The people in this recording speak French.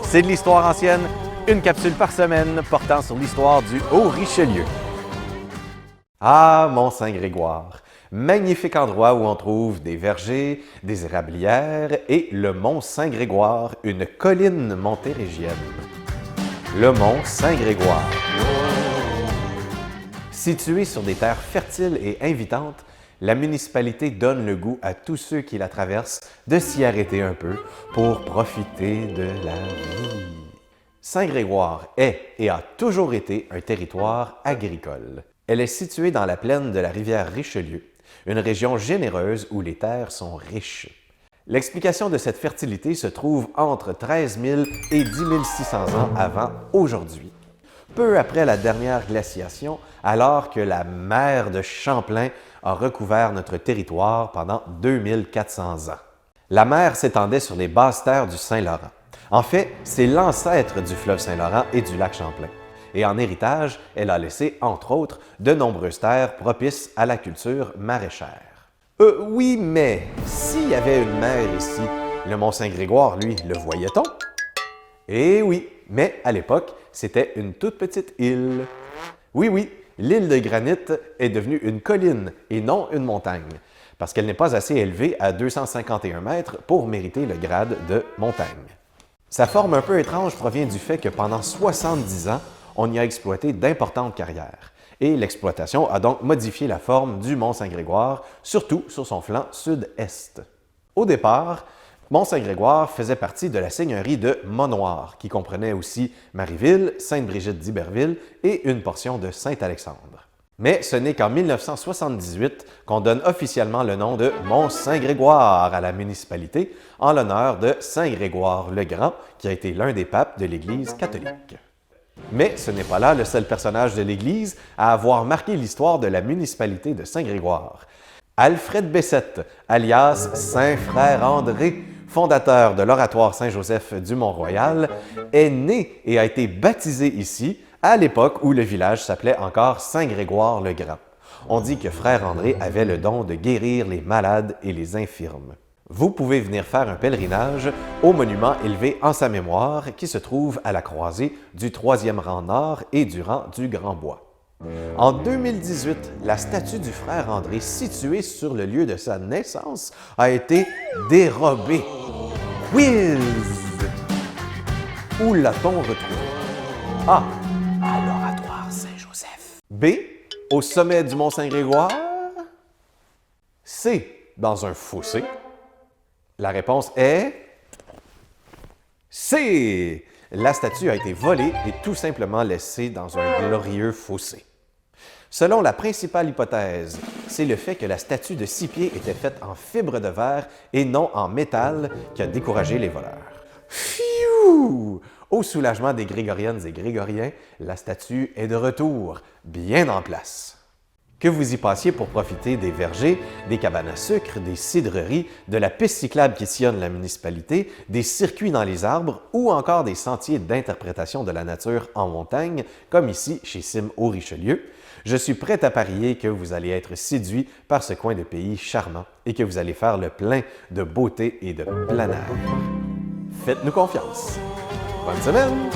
C'est de l'histoire ancienne, une capsule par semaine portant sur l'histoire du Haut-Richelieu. Ah, Mont-Saint-Grégoire, magnifique endroit où on trouve des vergers, des érablières et le Mont Saint-Grégoire, une colline montérégienne. Le Mont Saint-Grégoire. Situé sur des terres fertiles et invitantes, la municipalité donne le goût à tous ceux qui la traversent de s'y arrêter un peu pour profiter de la vie. Saint-Grégoire est et a toujours été un territoire agricole. Elle est située dans la plaine de la rivière Richelieu, une région généreuse où les terres sont riches. L'explication de cette fertilité se trouve entre 13 000 et 10 600 ans avant aujourd'hui, peu après la dernière glaciation, alors que la mer de Champlain a recouvert notre territoire pendant 2400 ans. La mer s'étendait sur les basses terres du Saint-Laurent. En fait, c'est l'ancêtre du fleuve Saint-Laurent et du lac Champlain. Et en héritage, elle a laissé, entre autres, de nombreuses terres propices à la culture maraîchère. Oui, mais s'il y avait une mer ici, le Mont-Saint-Grégoire, lui, le voyait-on? Eh oui, mais à l'époque, c'était une toute petite île. Oui, l'île de granit est devenue une colline et non une montagne, parce qu'elle n'est pas assez élevée à 251 mètres pour mériter le grade de montagne. Sa forme un peu étrange provient du fait que pendant 70 ans, on y a exploité d'importantes carrières. Et l'exploitation a donc modifié la forme du Mont-Saint-Grégoire, surtout sur son flanc sud-est. Au départ, Mont-Saint-Grégoire faisait partie de la seigneurie de Monoir, qui comprenait aussi Marieville, Sainte-Brigitte d'Iberville et une portion de Saint-Alexandre. Mais ce n'est qu'en 1978 qu'on donne officiellement le nom de Mont-Saint-Grégoire à la municipalité en l'honneur de Saint Grégoire le Grand, qui a été l'un des papes de l'Église catholique. Mais ce n'est pas là le seul personnage de l'Église à avoir marqué l'histoire de la municipalité de Saint-Grégoire. Alfred Bessette, alias Saint-Frère André, fondateur de l'Oratoire Saint-Joseph du Mont-Royal, est né et a été baptisé ici à l'époque où le village s'appelait encore Saint-Grégoire-le-Grand. On dit que Frère André avait le don de guérir les malades et les infirmes. Vous pouvez venir faire un pèlerinage au monument élevé en sa mémoire qui se trouve à la croisée du 3e rang nord et du rang du Grand Bois. En 2018, la statue du frère André située sur le lieu de sa naissance a été dérobée. Quiz! Où l'a-t-on retrouvée? A. À l'Oratoire Saint-Joseph. B. Au sommet du Mont-Saint-Grégoire. C. Dans un fossé. La réponse est C. La statue a été volée et tout simplement laissée dans un glorieux fossé. Selon la principale hypothèse, c'est le fait que la statue de 6 pieds était faite en fibre de verre et non en métal qui a découragé les voleurs. Pfiou! Au soulagement des Grégoriennes et Grégoriens, la statue est de retour, bien en place. Que vous y passiez pour profiter des vergers, des cabanes à sucre, des cidreries, de la piste cyclable qui sillonne la municipalité, des circuits dans les arbres ou encore des sentiers d'interprétation de la nature en montagne, comme ici chez Sim Haut-Richelieu, je suis prêt à parier que vous allez être séduit par ce coin de pays charmant et que vous allez faire le plein de beauté et de plein air. Faites-nous confiance. Bonne semaine!